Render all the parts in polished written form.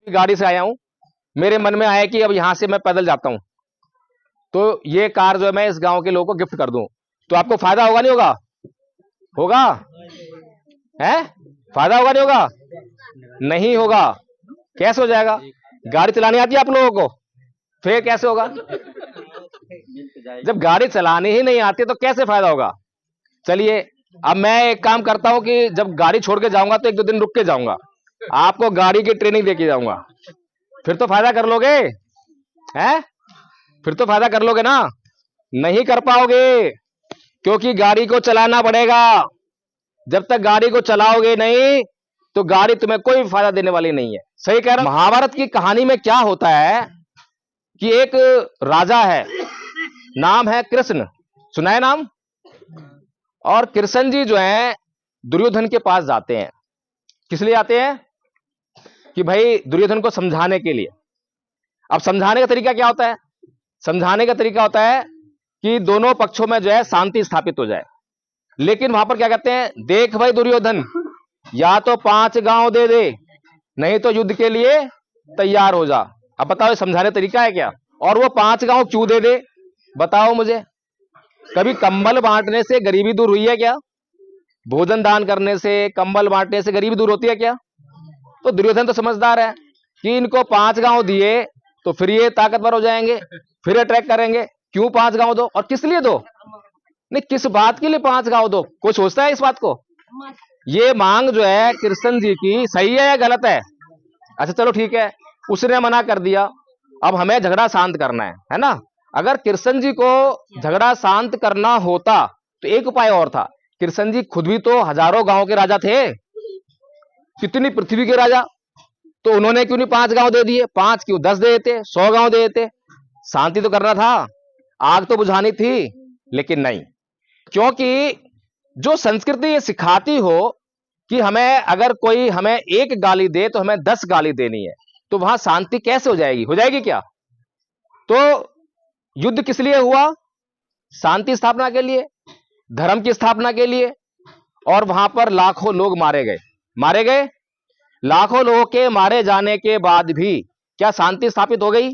गाड़ी से आया हूं, मेरे मन में आया कि अब यहां से मैं पैदल जाता हूं, तो ये कार जो है मैं इस गांव के लोगों को गिफ्ट कर दूं, तो आपको फायदा होगा नहीं होगा? होगा? है? फायदा होगा नहीं होगा? नहीं होगा। कैसे हो जाएगा? गाड़ी चलानी आती है आप लोगों को, फिर कैसे होगा? जब गाड़ी चलानी ही नहीं आती तो कैसे फायदा होगा? चलिए अब मैं एक काम करता हूं कि जब गाड़ी छोड़ के जाऊंगा तो 1-2 दिन रुक के जाऊंगा, आपको गाड़ी की ट्रेनिंग देके जाऊंगा, फिर तो फायदा कर लोगे? हैं? फिर तो फायदा कर लोगे ना? नहीं कर पाओगे, क्योंकि गाड़ी को चलाना पड़ेगा। जब तक गाड़ी को चलाओगे नहीं तो गाड़ी तुम्हें कोई फायदा देने वाली नहीं है। सही कह रहा हूं? महाभारत की कहानी में क्या होता है कि एक राजा है, नाम है कृष्ण, सुना है नाम? और कृष्ण जी जो है दुर्योधन के पास जाते हैं। किस लिए आते हैं? कि भाई दुर्योधन को समझाने के लिए। अब समझाने का तरीका क्या होता है? समझाने का तरीका होता है कि दोनों पक्षों में जो है शांति स्थापित हो जाए। लेकिन वहां पर क्या कहते हैं, देख भाई दुर्योधन, या तो 5 गांव दे दे, नहीं तो युद्ध के लिए तैयार हो जा। अब बताओ समझाने तरीका है क्या? और वो 5 गांव क्यों दे दे, बताओ मुझे। कभी कंबल बांटने से गरीबी दूर हुई है क्या? भोजन दान करने से, कंबल बांटने से गरीबी दूर होती है क्या? तो दुर्योधन तो समझदार है कि इनको 5 गांव दिए तो फिर ये ताकतवर हो जाएंगे, फिर अटैक करेंगे। क्यों 5 गांव दो और किस लिए दो? नहीं, किस बात के लिए 5 गांव दो? कोई सोचता है इस बात को? ये मांग जो है कृष्ण जी की सही है या गलत है? अच्छा चलो ठीक है, उसने मना कर दिया, अब हमें झगड़ा शांत करना है ना? अगर कृष्ण जी को झगड़ा शांत करना होता तो एक उपाय और था। कृष्ण जी खुद भी तो हजारों गांव के राजा थे, कितनी पृथ्वी के राजा, तो उन्होंने क्यों नहीं 5 गांव दे दिए? 5 क्यों, 10 दे देते, 100 गांव दे देते। शांति तो करना था, आग तो बुझानी थी, लेकिन नहीं। क्योंकि जो संस्कृति ये सिखाती हो कि हमें अगर कोई हमें 1 गाली दे तो हमें 10 गाली देनी है, तो वहां शांति कैसे हो जाएगी? हो जाएगी क्या? तो युद्ध किस लिए हुआ? शांति स्थापना के लिए, धर्म की स्थापना के लिए। और वहां पर लाखों लोग मारे गए, मारे गए। लाखों लोगों के मारे जाने के बाद भी क्या शांति स्थापित हो गई?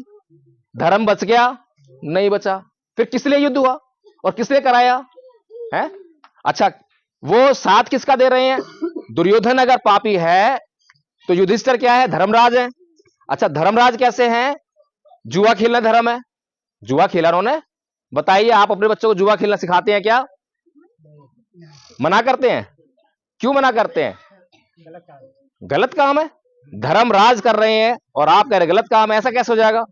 धर्म बच गया? नहीं बचा। फिर किस लिए युद्ध हुआ और किस लिए कराया है? अच्छा, वो साथ किसका दे रहे हैं? दुर्योधन अगर पापी है तो युधिष्ठिर क्या है? धर्मराज है। अच्छा, धर्मराज कैसे हैं? जुआ खेलना धर्म है, जुआ खेला उन्होंने। बताइए, आप अपने बच्चों को जुआ खेलना सिखाते हैं क्या? मना करते हैं। क्यों मना करते हैं? गलत काम है। धर्मराज कर रहे हैं और आप कह रहे गलत काम है, ऐसा कैसे हो जाएगा?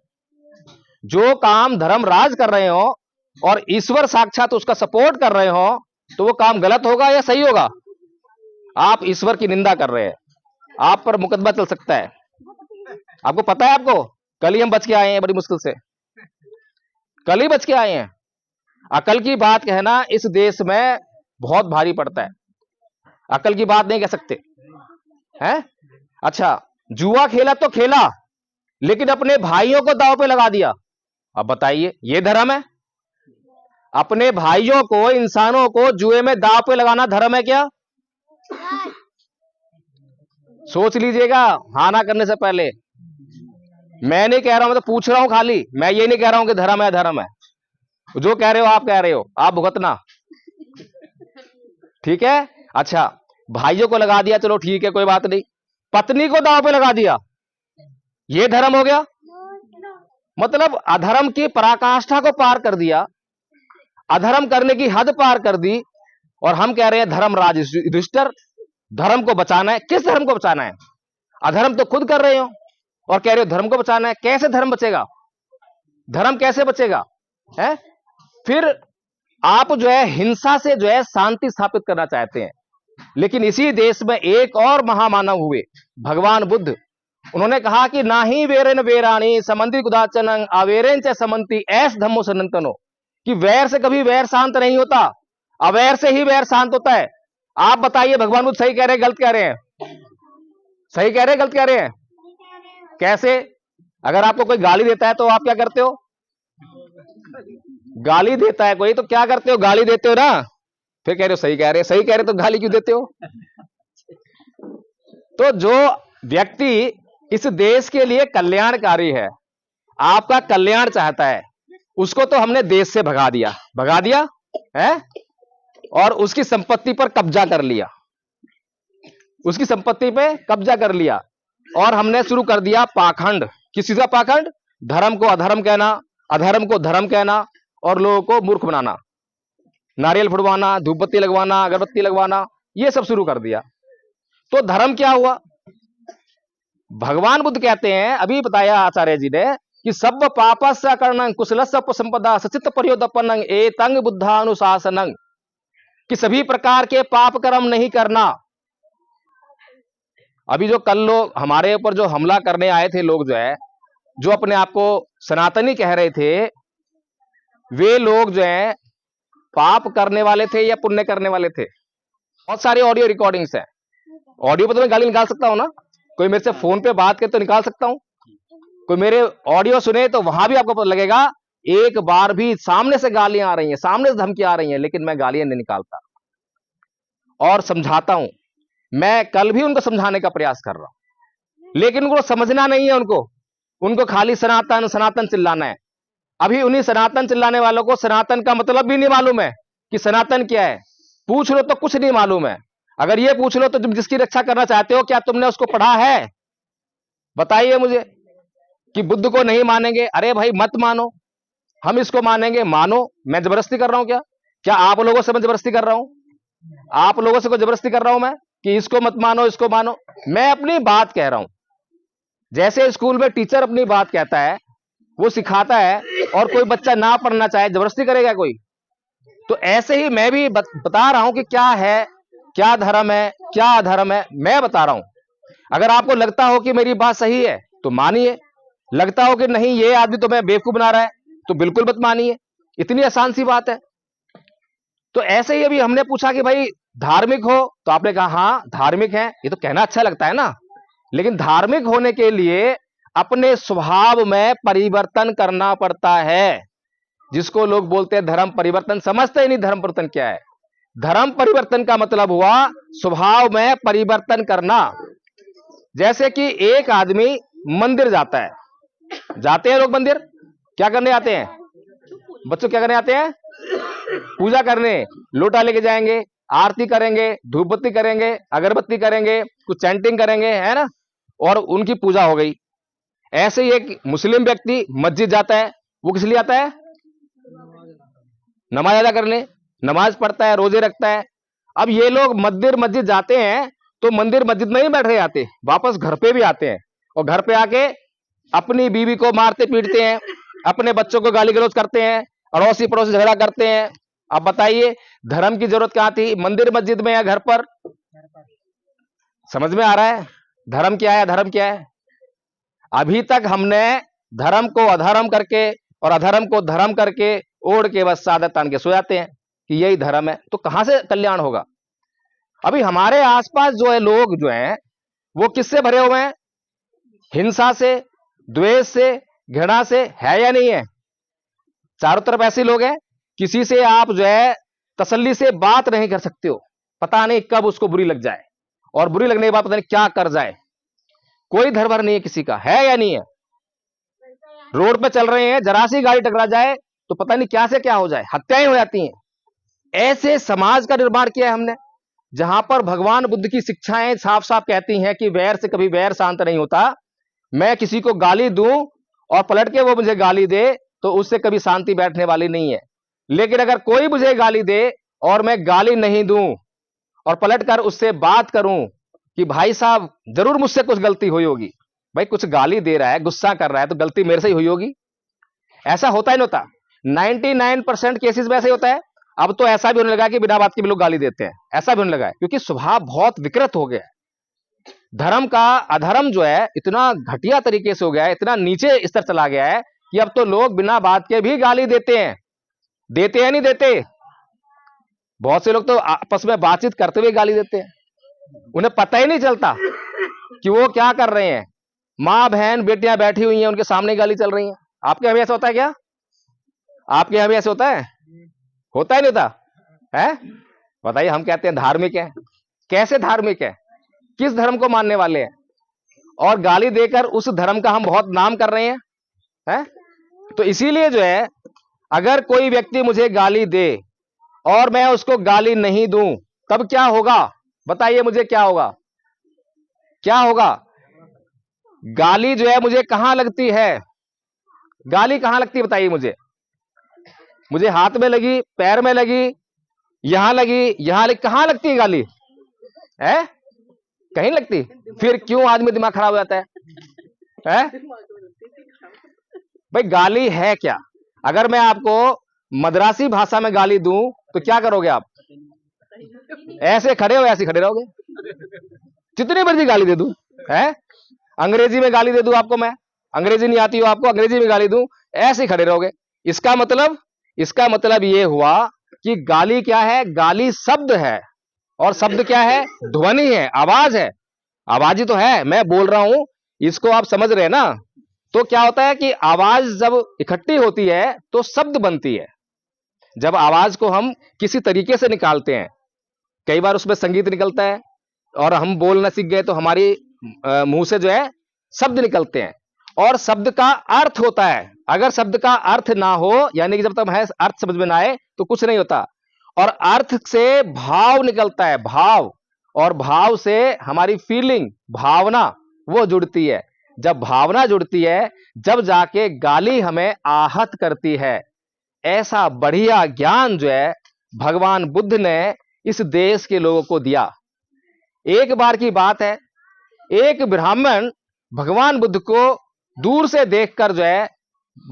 जो काम धर्मराज कर रहे हो और ईश्वर साक्षात उसका सपोर्ट कर रहे हो, तो वो काम गलत होगा या सही होगा? आप ईश्वर की निंदा कर रहे हैं, आप पर मुकदमा चल सकता है। आपको पता है? आपको कल ही हम बच के आए हैं, बड़ी मुश्किल से कल ही बच के आए हैं। अकल की बात कहना इस देश में बहुत भारी पड़ता है, अकल की बात नहीं कह सकते हैं? अच्छा, जुआ खेला तो खेला, लेकिन अपने भाइयों को दांव पे लगा दिया। अब बताइए, ये धर्म है? अपने भाइयों को, इंसानों को जुए में दांव पे लगाना धर्म है क्या? सोच लीजिएगा हाँ ना करने से पहले। मैं नहीं कह रहा हूं, मैं तो पूछ रहा हूं खाली, मैं ये नहीं कह रहा हूं कि धर्म है धर्म है। जो कह रहे हो आप कह रहे हो, आप भुगतना, ठीक है? अच्छा, भाइयों को लगा दिया, चलो ठीक है, कोई बात नहीं। पत्नी को दांव पे लगा दिया, ये धर्म हो गया? मतलब अधर्म की पराकाष्ठा को पार कर दिया, अधर्म करने की हद पार कर दी। और हम कह रहे हैं धर्मराज युधिष्ठिर, धर्म को बचाना है। किस धर्म को बचाना है? अधर्म तो खुद कर रहे हो और कह रहे हो धर्म को बचाना है। कैसे धर्म बचेगा? धर्म कैसे बचेगा है? फिर आप जो है हिंसा से जो है शांति स्थापित करना चाहते हैं। लेकिन इसी देश में एक और महामानव हुए, भगवान बुद्ध। उन्होंने कहा कि ना ही वेरन वेराणी समंति कुदाचन अवेरन च समंति ऐस धम्मो सनातनो, कि वैर से कभी वैर शांत नहीं होता, अवैर से ही वैर शांत होता है। आप बताइए भगवान बुद्ध सही कह रहे हैं गलत कह रहे हैं? सही कह रहे हैं गलत कह रहे हैं? कैसे? अगर आपको कोई गाली देता है तो आप क्या करते हो? गाली देता है कोई तो क्या करते हो? गाली देते हो ना, फिर कह रहे हो सही कह रहे हैं। सही कह रहे तो गाली क्यों देते हो? तो जो व्यक्ति इस देश के लिए कल्याणकारी है, आपका कल्याण चाहता है, उसको तो हमने देश से भगा दिया है, और उसकी संपत्ति पर कब्जा कर लिया, उसकी संपत्ति पे कब्जा कर लिया, और हमने शुरू कर दिया पाखंड। किस चीज का पाखंड? धर्म को अधर्म कहना, अधर्म को धर्म कहना, और लोगों को मूर्ख बनाना, नारियल फुड़वाना, धूपबत्ती लगवाना, अगरबत्ती लगवाना, ये सब शुरू कर दिया। तो धर्म क्या हुआ? भगवान बुद्ध कहते हैं, अभी बताया आचार्य जी ने, कि सब पापस्य करणं कुशलस्य उपसंपदा सचित पर्योदपनं एतं बुद्धानुशासनं, कि सभी प्रकार के पाप कर्म नहीं करना। अभी जो कल लोग हमारे ऊपर जो हमला करने आए थे लोग, जो है, जो अपने आप को सनातनी कह रहे थे, वे लोग जो है पाप करने वाले थे या पुण्य करने वाले थे? बहुत सारी ऑडियो रिकॉर्डिंग्स है, ऑडियो पर तो मैं गाली निकाल सकता हूं ना, कोई मेरे से फोन पे बात करे तो निकाल सकता हूं, कोई मेरे ऑडियो सुने तो वहां भी आपको पता लगेगा, एक बार भी सामने से गालियां आ रही हैं, सामने से धमकियां आ रही हैं, लेकिन मैं गालियां नहीं निकालता और समझाता हूं। मैं कल भी उनको समझाने का प्रयास कर रहा हूं, लेकिन उनको समझना नहीं है, उनको खाली सनातन सनातन चिल्लाना है। अभी उन्हीं सनातन चिल्लाने वालों को सनातन का मतलब भी नहीं मालूम है कि सनातन क्या है। पूछ लो तो कुछ नहीं मालूम है। अगर ये पूछ लो तो तुम जिसकी रक्षा करना चाहते हो, क्या तुमने उसको पढ़ा है? बताइए मुझे। कि बुद्ध को नहीं मानेंगे, अरे भाई मत मानो, हम इसको मानेंगे, मानो। मैं जबरदस्ती कर रहा हूं क्या? क्या आप लोगों से मैं जबरदस्ती कर रहा हूं? आप लोगों से कोई जबरदस्ती कर रहा हूं मैं कि इसको मत मानो, इसको मानो? मैं अपनी बात कह रहा हूं। जैसे स्कूल में टीचर अपनी बात कहता है, वो सिखाता है, और कोई बच्चा ना पढ़ना चाहे, जबरदस्ती करेगा कोई? तो ऐसे ही मैं भी बता रहा हूं कि क्या है, क्या धर्म है, क्या अधर्म है, मैं बता रहा हूं। अगर आपको लगता हो कि मेरी बात सही है तो मानिए, लगता हो कि नहीं ये आदमी तो मैं बेवकूफ बना रहा है तो बिल्कुल मत मानिए। इतनी आसान सी बात है। तो ऐसे ही अभी हमने पूछा कि भाई धार्मिक हो, तो आपने कहा हाँ धार्मिक है। ये तो कहना अच्छा लगता है ना, लेकिन धार्मिक होने के लिए अपने स्वभाव में परिवर्तन करना पड़ता है, जिसको लोग बोलते हैं धर्म परिवर्तन। समझते ही नहीं धर्म परिवर्तन क्या है। धर्म परिवर्तन का मतलब हुआ स्वभाव में परिवर्तन करना। जैसे कि एक आदमी मंदिर जाता है, जाते हैं लोग मंदिर, क्या करने आते हैं? बच्चों क्या करने आते हैं? पूजा करने। लोटा लेके जाएंगे, आरती करेंगे, धूपबत्ती करेंगे, अगरबत्ती करेंगे, कुछ चैंटिंग करेंगे, है ना, और उनकी पूजा हो गई। ऐसे ही एक मुस्लिम व्यक्ति मस्जिद जाता है, वो किस लिए आता है? नमाज अदा करने, नमाज पढ़ता है, रोजे रखता है। अब ये लोग मंदिर मस्जिद जाते हैं तो मंदिर मस्जिद में ही बैठे आते, वापस घर पे भी आते हैं, और घर पे आके अपनी बीवी को मारते पीटते हैं, अपने बच्चों को गाली गलौज करते हैं, अड़ोसी पड़ोसी झगड़ा करते हैं। अब बताइए धर्म की जरूरत क्या थी, मंदिर मस्जिद में या घर पर? समझ में आ रहा है धर्म क्या है, धर्म क्या है? अभी तक हमने धर्म को अधर्म करके और अधर्म को धर्म करके ओढ़ के बस सादत तान के सो जाते हैं कि यही धर्म है। तो कहां से कल्याण होगा? अभी हमारे आसपास जो है लोग जो हैं वो किससे भरे हुए हैं? हिंसा से, द्वेष से, घृणा से, है या नहीं है? चारों तरफ ऐसे लोग हैं, किसी से आप जो है तसल्ली से बात नहीं कर सकते हो। पता नहीं कब उसको बुरी लग जाए, और बुरी लगने के बाद पता नहीं क्या कर जाए। कोई धरभर नहीं है किसी का, है या नहीं है? रोड पे चल रहे हैं, जरा सी गाड़ी टकरा जाए तो पता नहीं क्या से क्या हो जाए, हत्याएं हो जाती हैं। ऐसे समाज का निर्माण किया है हमने, जहां पर भगवान बुद्ध की शिक्षाएं साफ साफ कहती हैं कि वैर से कभी वैर शांत नहीं होता। मैं किसी को गाली दूं और पलट के वो मुझे गाली दे तो उससे कभी शांति बैठने वाली नहीं है। लेकिन अगर कोई मुझे गाली दे और मैं गाली नहीं दूं और पलट कर उससे बात करूं कि भाई साहब जरूर मुझसे कुछ गलती हुई होगी, भाई कुछ गाली दे रहा है, गुस्सा कर रहा है, तो गलती मेरे से ही हुई होगी। ऐसा होता ही नहीं होता। 99% केसेस में ऐसा ही होता है। अब तो ऐसा भी होने लगा कि बिना बात के भी लोग गाली देते हैं, ऐसा भी होने लगा है, क्योंकि स्वभाव बहुत विकृत हो गया है। धर्म का अधर्म जो है इतना घटिया तरीके से हो गया है, इतना नीचे स्तर चला गया है कि अब तो लोग बिना बात के भी गाली देते हैं। देते हैं नहीं देते? बहुत से लोग तो आपस में बातचीत करते हुए गाली देते हैं, उन्हें पता ही नहीं चलता कि वो क्या कर रहे हैं। माँ बहन बेटियां बैठी हुई हैं, उनके सामने गाली चल रही हैं। आपके यहाँ भी ऐसा होता है क्या? आपके यहाँ भी ऐसा होता है? होता ही नहीं होता है? बताइए। हम कहते हैं धार्मिक है। कैसे धार्मिक है? किस धर्म को मानने वाले हैं? और गाली देकर उस धर्म का हम बहुत नाम कर रहे हैं? तो इसीलिए जो है, अगर कोई व्यक्ति मुझे गाली दे और मैं उसको गाली नहीं दूं, तब क्या होगा? बताइए मुझे, क्या होगा? क्या होगा? गाली जो है मुझे कहां लगती है? गाली कहां लगती है बताइए मुझे? मुझे हाथ में लगी, पैर में लगी, यहां लगी, यहां लगी, कहां लगती है गाली? है? कहीं लगती? फिर क्यों आदमी दिमाग खराब हो जाता है? भाई गाली है क्या? अगर मैं आपको मद्रासी भाषा में गाली दूं तो क्या करोगे आप? ऐसे खड़े हो, ऐसे खड़े रहोगे। जितनी मर्जी गाली दे दूं, है? अंग्रेजी में गाली दे दूं आपको, मैं अंग्रेजी नहीं आती हो आपको, अंग्रेजी में गाली दूं, ऐसे खड़े रहोगे। इसका मतलब ये हुआ कि गाली क्या है? गाली शब्द है, और शब्द क्या है? ध्वनि है, आवाज है। आवाज ही तो है, मैं बोल रहा हूं, इसको आप समझ रहे हैं ना? तो क्या होता है कि आवाज जब इकट्ठी होती है तो शब्द बनती है। जब आवाज को हम किसी तरीके से निकालते हैं, कई बार उसमें संगीत निकलता है, और हम बोलना सीख गए तो हमारी मुंह से जो है शब्द निकलते हैं, और शब्द का अर्थ होता है। अगर शब्द का अर्थ ना हो, यानी कि जब तक है अर्थ समझ में ना आए तो कुछ नहीं होता। और अर्थ से भाव निकलता है, भाव, और भाव से हमारी फीलिंग, भावना, वो जुड़ती है। जब भावना जुड़ती है, जब जाके गाली हमें आहत करती है। ऐसा बढ़िया ज्ञान जो है भगवान बुद्ध ने इस देश के लोगों को दिया। एक बार की बात है, एक ब्राह्मण भगवान बुद्ध को दूर से देखकर जो है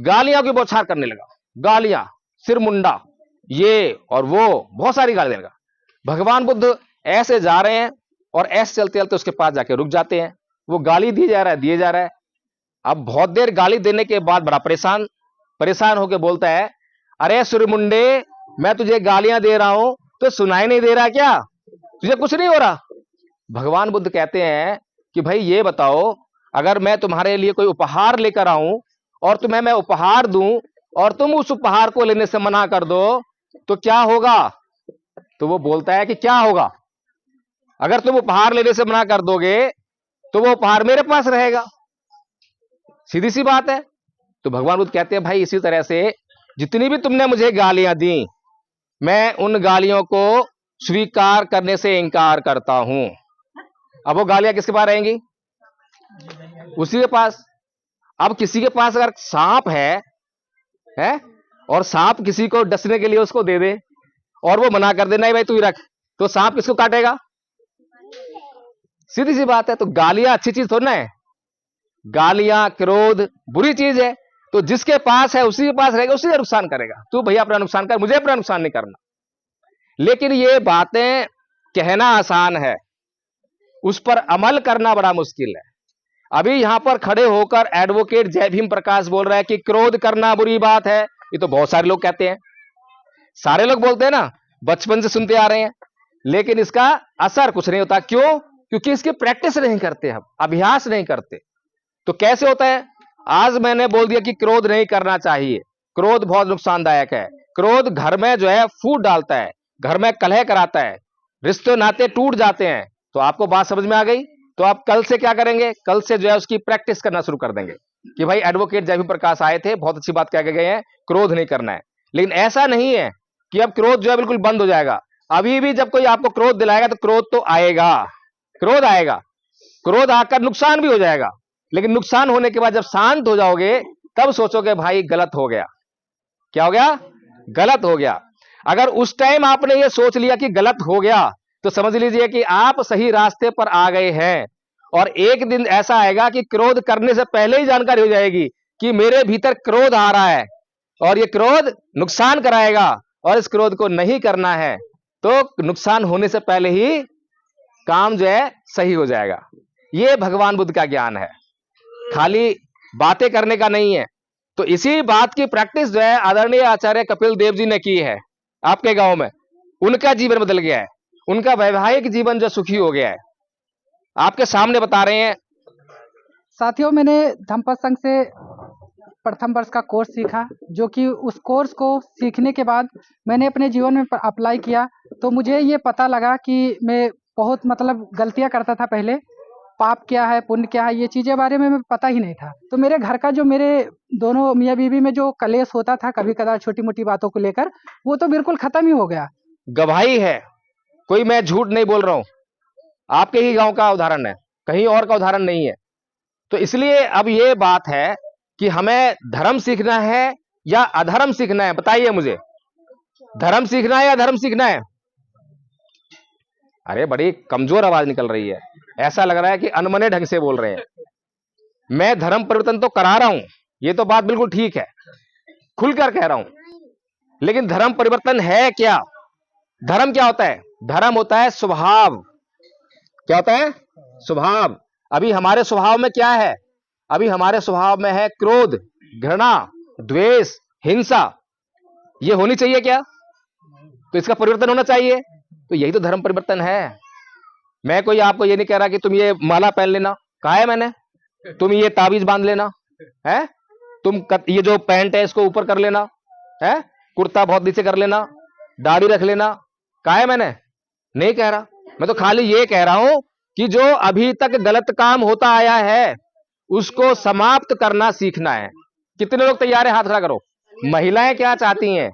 गालियां की बौछार करने लगा। गालियां, सिर मुंडा, ये और वो, बहुत सारी गाली देने लगा। भगवान बुद्ध ऐसे जा रहे हैं और ऐसे चलते चलते उसके पास जाके रुक जाते हैं। वो गाली दिए जा रहा है। अब बहुत देर गाली देने के बाद बड़ा परेशान होकर बोलता है, अरे सूर्यमुंडे, मैं तुझे गालियां दे रहा हूं तो सुनाई नहीं दे रहा क्या? तुझे कुछ नहीं हो रहा? भगवान बुद्ध कहते हैं कि भाई ये बताओ, अगर मैं तुम्हारे लिए कोई उपहार लेकर आऊं और तुम्हें मैं उपहार दूं और तुम उस उपहार को लेने से मना कर दो तो क्या होगा? तो वो बोलता है कि क्या होगा? अगर तुम उपहार लेने से मना कर दोगे तो वो उपहार मेरे पास रहेगा। सीधी सी बात है। तो भगवान बुद्ध कहते हैं, भाई इसी तरह से जितनी भी तुमने मुझे गालियां दी, मैं उन गालियों को स्वीकार करने से इंकार करता हूं। अब वो गालियां किसके पास रहेंगी? उसी के पास। अब किसी के पास अगर सांप है, और सांप किसी को डसने के लिए उसको दे दे और वो मना कर दे, नहीं भाई तू ही रख, तो सांप किसको काटेगा? सीधी सी बात है। तो गालियां अच्छी चीज थोड़ी ना है। गालियां, क्रोध बुरी चीज है। तो जिसके पास है उसी के पास रहेगा, उसी का नुकसान करेगा। तू भैया अपना नुकसान कर, मुझे अपना नुकसान नहीं करना। लेकिन ये बातें कहना आसान है, उस पर अमल करना बड़ा मुश्किल है। अभी यहां पर खड़े होकर एडवोकेट जय भीम प्रकाश बोल रहा है कि क्रोध करना बुरी बात है। ये तो बहुत सारे लोग कहते हैं, सारे लोग बोलते हैं ना, बचपन से सुनते आ रहे हैं, लेकिन इसका असर कुछ नहीं होता। क्यों? क्योंकि इसकी प्रैक्टिस नहीं करते, हम अभ्यास नहीं करते। तो कैसे होता है? आज मैंने बोल दिया कि क्रोध नहीं करना चाहिए। क्रोध बहुत नुकसानदायक है। क्रोध घर में जो है फूट डालता है, घर में कलह कराता है, रिश्ते नाते टूट जाते हैं। तो आपको बात समझ में आ गई? तो आप कल से क्या करेंगे? कल से जो है उसकी प्रैक्टिस करना शुरू कर देंगे कि भाई एडवोकेट जय भीम प्रकाश आए थे, बहुत अच्छी बात कह के गए हैं, क्रोध नहीं करना है। लेकिन ऐसा नहीं है कि अब क्रोध जो है बिल्कुल बंद हो जाएगा। अभी भी जब कोई आपको क्रोध दिलाएगा तो क्रोध तो आएगा, क्रोध आएगा, क्रोध आकर नुकसान भी हो जाएगा। लेकिन नुकसान होने के बाद जब शांत हो जाओगे तब सोचोगे भाई गलत हो गया। क्या हो गया? गलत हो गया। अगर उस टाइम आपने ये सोच लिया कि गलत हो गया तो समझ लीजिए कि आप सही रास्ते पर आ गए हैं। और एक दिन ऐसा आएगा कि क्रोध करने से पहले ही जानकारी हो जाएगी कि मेरे भीतर क्रोध आ रहा है और ये क्रोध नुकसान कराएगा, और इस क्रोध को नहीं करना है। तो नुकसान होने से पहले ही काम जो है सही हो जाएगा। ये भगवान बुद्ध का ज्ञान है, खाली बातें करने का नहीं है। तो इसी बात की प्रैक्टिस जो है आदरणीय आचार्य कपिल देव जी ने की है आपके गांव में। उनका जीवन बदल गया है, उनका वैवाहिक जीवन जो सुखी हो गया है, आपके सामने बता रहे हैं। साथियों, मैंने धम्मपद संघ से प्रथम वर्ष का कोर्स सीखा, जो कि उस कोर्स को सीखने के बाद मैंने अपने जीवन में अप्लाई किया तो मुझे ये पता लगा कि मैं बहुत गलतियां करता था पहले, पाप क्या है, पुण्य क्या है, ये चीज़ें बारे में हमें पता ही नहीं था। तो मेरे घर का जो मेरे दोनों मियाँ बीवी में जो कलेश होता था कभी कभार छोटी-मोटी बातों को लेकर, वो तो बिल्कुल खत्म ही हो गया। गवाही है, कोई मैं झूठ नहीं बोल रहा हूं, आपके ही गांव का उदाहरण है, कहीं और का उदाहरण नहीं है। तो इसलिए अब ये बात है कि हमें धर्म सीखना है या अधर्म सीखना है, बताइए मुझे। धर्म सीखना है या धर्म सीखना है? अरे बड़ी कमजोर आवाज निकल रही है, ऐसा लग रहा है कि अनमने ढंग से बोल रहे हैं। मैं धर्म परिवर्तन तो करा रहा हूं, ये तो बात बिल्कुल ठीक है, खुलकर कह रहा हूं, लेकिन धर्म परिवर्तन है क्या? धर्म क्या होता है? धर्म होता है स्वभाव। क्या होता है? स्वभाव। अभी हमारे स्वभाव में क्या है? अभी हमारे स्वभाव में है क्रोध, घृणा, द्वेष, हिंसा। ये होनी चाहिए क्या? तो इसका परिवर्तन होना चाहिए। तो यही तो धर्म परिवर्तन है। मैं कोई आपको ये नहीं कह रहा कि तुम ये माला पहन लेना, कहा है मैंने? तुम ये ताबीज बांध लेना है, ये जो पैंट है इसको ऊपर कर लेना है, कुर्ता बहुत नीचे कर लेना, दाढ़ी रख लेना, कहा है मैंने? नहीं कह रहा। मैं तो खाली ये कह रहा हूं कि जो अभी तक गलत काम होता आया है उसको समाप्त करना सीखना है। कितने लोग तैयार है? हाथ खड़ा करो। महिलाएं क्या चाहती हैं?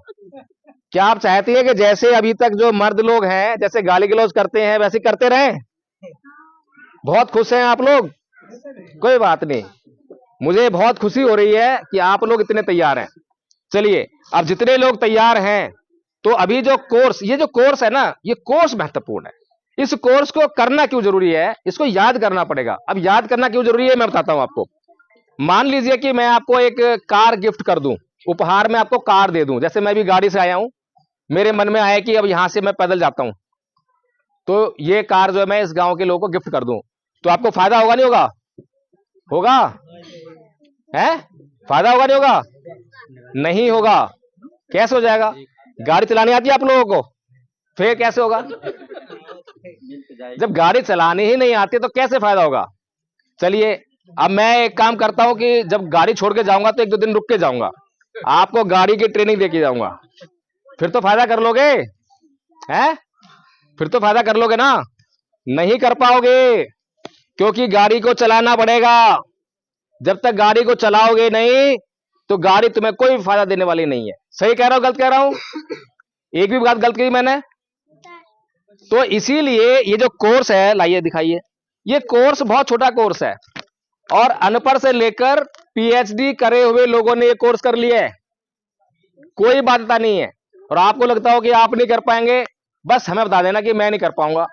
क्या आप चाहती है कि जैसे अभी तक जो मर्द लोग हैं जैसे गाली गलौज करते हैं वैसे करते रहें? बहुत खुश हैं आप लोग? कोई बात नहीं, मुझे बहुत खुशी हो रही है कि आप लोग इतने तैयार हैं। चलिए, अब जितने लोग तैयार हैं तो अभी जो कोर्स, ये जो कोर्स है ना, ये कोर्स महत्वपूर्ण है। इस कोर्स को करना क्यों जरूरी है? इसको याद करना पड़ेगा। अब याद करना क्यों जरूरी है मैं बताता हूं आपको। मान लीजिए कि मैं आपको एक कार गिफ्ट कर दूं, उपहार में आपको कार दे दूं। जैसे मैं भी गाड़ी से आया हूं, मेरे मन में आया कि अब यहां से मैं पैदल जाता हूं, तो ये कार जो है मैं इस गांव के लोगों को गिफ्ट कर दूं, तो आपको फायदा होगा नहीं होगा? होगा है? फायदा होगा नहीं होगा? नहीं होगा। कैसे हो जाएगा? गाड़ी चलानी आती है आप लोगों को, फिर कैसे होगा? जब गाड़ी चलानी ही नहीं आती तो कैसे फायदा होगा? चलिए, अब मैं एक काम करता हूं कि जब गाड़ी छोड़ के जाऊंगा तो 1-2 दिन रुक के जाऊंगा, आपको गाड़ी की ट्रेनिंग देके जाऊंगा। फिर तो फायदा कर लोगे हैं? फिर तो फायदा कर लोगे ना? नहीं कर पाओगे, क्योंकि गाड़ी को चलाना पड़ेगा। जब तक गाड़ी को चलाओगे नहीं तो गाड़ी तुम्हें कोई फायदा देने वाली नहीं है। सही कह रहा हूं गलत कह रहा हूं? एक भी बात गलत कही मैंने? तो इसीलिए ये जो कोर्स है, लाइए दिखाइए, ये कोर्स बहुत छोटा कोर्स है और अनपढ़ से लेकर पीएचडी करे हुए लोगों ने ये कोर्स कर लिया है। कोई बाध्यता नहीं है। और आपको लगता हो कि आप नहीं कर पाएंगे, बस हमें बता देना कि मैं नहीं कर पाऊंगा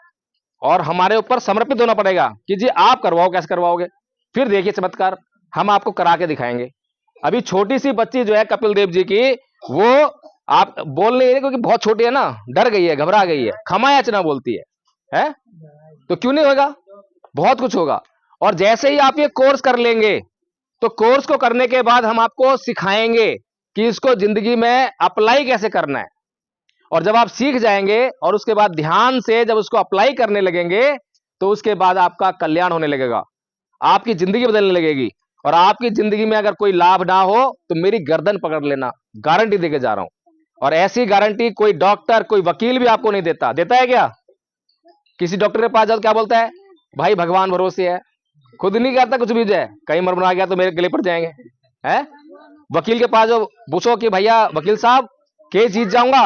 और हमारे ऊपर समर्पित होना पड़ेगा कि जी आप करवाओ। कैसे करवाओगे? फिर देखिए चमत्कार, हम आपको करा के दिखाएंगे। अभी छोटी सी बच्ची जो है कपिल देव जी की, वो आप बोल नहीं रहे क्योंकि बहुत छोटी है ना, डर गई है, घबरा गई है, क्षमा याचना बोलती है? तो क्यों नहीं होगा? बहुत कुछ होगा। और जैसे ही आप ये कोर्स कर लेंगे तो कोर्स को करने के बाद हम आपको सिखाएंगे कि इसको जिंदगी में अप्लाई कैसे करना है। और जब आप सीख जाएंगे और उसके बाद ध्यान से जब उसको अप्लाई करने लगेंगे तो उसके बाद आपका कल्याण होने लगेगा, आपकी जिंदगी बदलने लगेगी। और आपकी जिंदगी में अगर कोई लाभ ना हो तो मेरी गर्दन पकड़ लेना, गारंटी देके जा रहा हूं। और ऐसी गारंटी कोई डॉक्टर, कोई वकील भी आपको नहीं देता। देता है क्या? किसी डॉक्टर के पास जाओ, क्या बोलता है? भाई भगवान भरोसे है, खुद नहीं करता कुछ भी, जाए कहीं मरमरा गया तो मेरे गले पड़ जाएंगे हैं? वकील के पास जो पूछो कि भैया वकील साहब केस जीत जाऊंगा,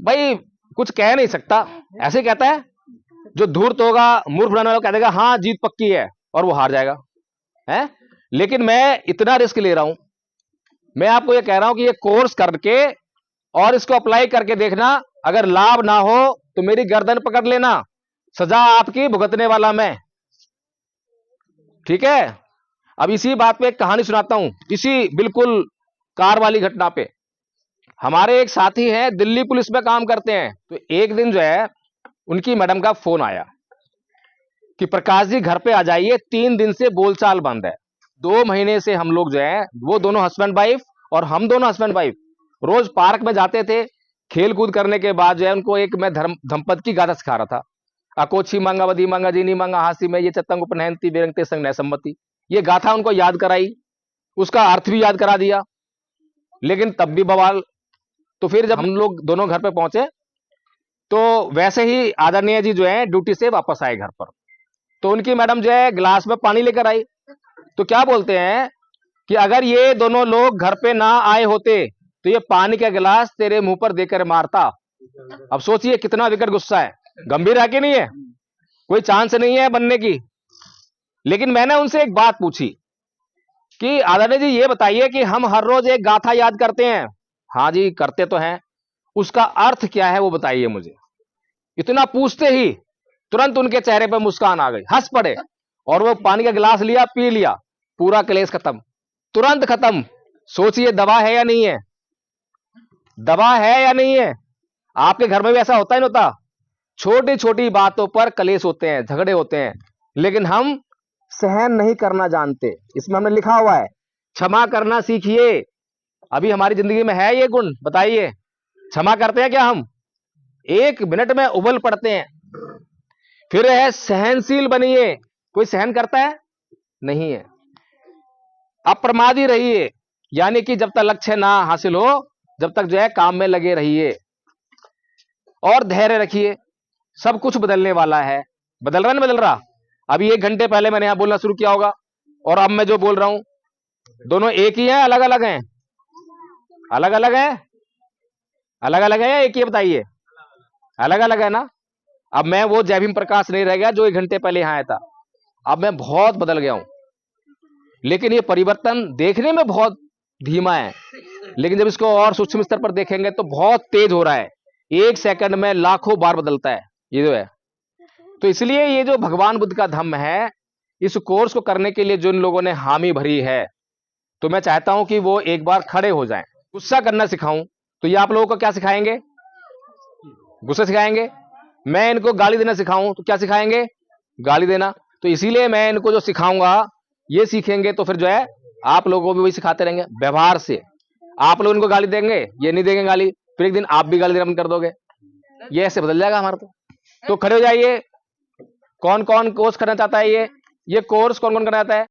भाई कुछ कह नहीं सकता, ऐसे कहता है। जो धूर्त होगा, मूर्ख बनाने वाला, कह देगा हाँ जीत पक्की है, और वो हार जाएगा है। लेकिन मैं इतना रिस्क ले रहा हूं, मैं आपको ये कह रहा हूं कि ये कोर्स करके और इसको अप्लाई करके देखना, अगर लाभ ना हो तो मेरी गर्दन पकड़ लेना, सजा आपकी भुगतने वाला मैं। ठीक है? अब इसी बात पे एक कहानी सुनाता हूं, इसी बिल्कुल कार वाली घटना पे। हमारे एक साथी हैं, दिल्ली पुलिस में काम करते हैं। तो एक दिन जो है उनकी मैडम का फोन आया कि प्रकाश जी घर पे आ जाइए, 3 दिन से बोलचाल बंद है। 2 महीने से हम लोग जो है, वो दोनों हस्बैंड वाइफ और हम दोनों हस्बैंड वाइफ रोज पार्क में जाते थे। खेल कूद करने के बाद जो है उनको एक मैं धम्पति की गाथा सिखा रहा था। अकोछी मांगा बदी मांगा जीनी मांगा हासी में ये चतंग उपनयनती बेरंगते संग नैसम्मति, ये गाथा उनको याद कराई, उसका अर्थ भी याद करा दिया, लेकिन तब भी बवाल। तो फिर जब हम लोग दोनों घर पे पहुंचे तो वैसे ही आदरणीय जी जो है ड्यूटी से वापस आए घर पर। तो उनकी मैडम जो है गिलास में पानी लेकर आई। तो क्या बोलते हैं कि अगर ये दोनों लोग घर पे ना आए होते तो ये पानी का गिलास तेरे मुंह पर देकर मारता। अब सोचिए कितना विकट गुस्सा है, गंभीर है कि नहीं है, कोई चांस नहीं है बनने की। लेकिन मैंने उनसे एक बात पूछी कि आदरणीय जी ये बताइए कि हम हर रोज एक गाथा याद करते हैं। हाँ जी करते तो हैं, उसका अर्थ क्या है वो बताइए मुझे। इतना पूछते ही तुरंत उनके चेहरे पर मुस्कान आ गई, हंस पड़े और वो पानी का गिलास लिया, पी लिया, पूरा क्लेश खत्म, तुरंत खत्म। सोचिए दवा है या नहीं है, दवा है या नहीं है। आपके घर में भी ऐसा होता है, नहीं होता? छोटी छोटी बातों पर कलेश होते हैं, झगड़े होते हैं, लेकिन हम सहन नहीं करना जानते। इसमें हमने लिखा हुआ है क्षमा करना सीखिए। अभी हमारी जिंदगी में है ये गुण? बताइए, क्षमा करते हैं क्या हम? एक मिनट में उबल पड़ते हैं। फिर है सहनशील बनिए। कोई सहन करता है? नहीं है। अप्रमादी रहिए, यानी कि जब तक लक्ष्य ना हासिल हो जब तक जो है काम में लगे रहिए। और धैर्य रखिए, सब कुछ बदलने वाला है। बदल रहा है ना, बदल रहा। अभी 1 घंटे पहले मैंने यहां बोलना शुरू किया होगा और अब मैं जो बोल रहा हूं दोनों एक ही हैं, अलग अलग हैं? अलग अलग है, अलग अलग है या एक ही? बताइए, अलग अलग है ना। अब मैं वो जय भीम प्रकाश नहीं रह गया जो 1 घंटे पहले यहां आया था। अब मैं बहुत बदल गया हूं, लेकिन ये परिवर्तन देखने में बहुत धीमा है, लेकिन जब इसको और सूक्ष्म स्तर पर देखेंगे तो बहुत तेज हो रहा है। 1 सेकंड में लाखों बार बदलता है ये जो है। तो इसलिए ये जो भगवान बुद्ध का धम्म है, इस कोर्स को करने के लिए जिन लोगों ने हामी भरी है, तो मैं चाहता हूं कि वो एक बार खड़े हो जाएं। गुस्सा करना सिखाऊं तो ये आप लोगों को क्या सिखाएंगे? गुस्सा सिखाएंगे। मैं इनको गाली देना सिखाऊं तो क्या सिखाएंगे? गाली देना। तो इसीलिए मैं इनको जो सिखाऊंगा ये सीखेंगे, तो फिर जो है आप लोगों को भी वही सिखाते रहेंगे व्यवहार से। आप लोग इनको गाली देंगे, ये नहीं देंगे गाली, फिर एक दिन आप भी गाली देना बंद कर दोगे। ये ऐसे बदल जाएगा हमारा। तो खड़े हो जाइए। कौन कौन कोर्स करना चाहता है? ये कोर्स कौन कौन करना चाहता है?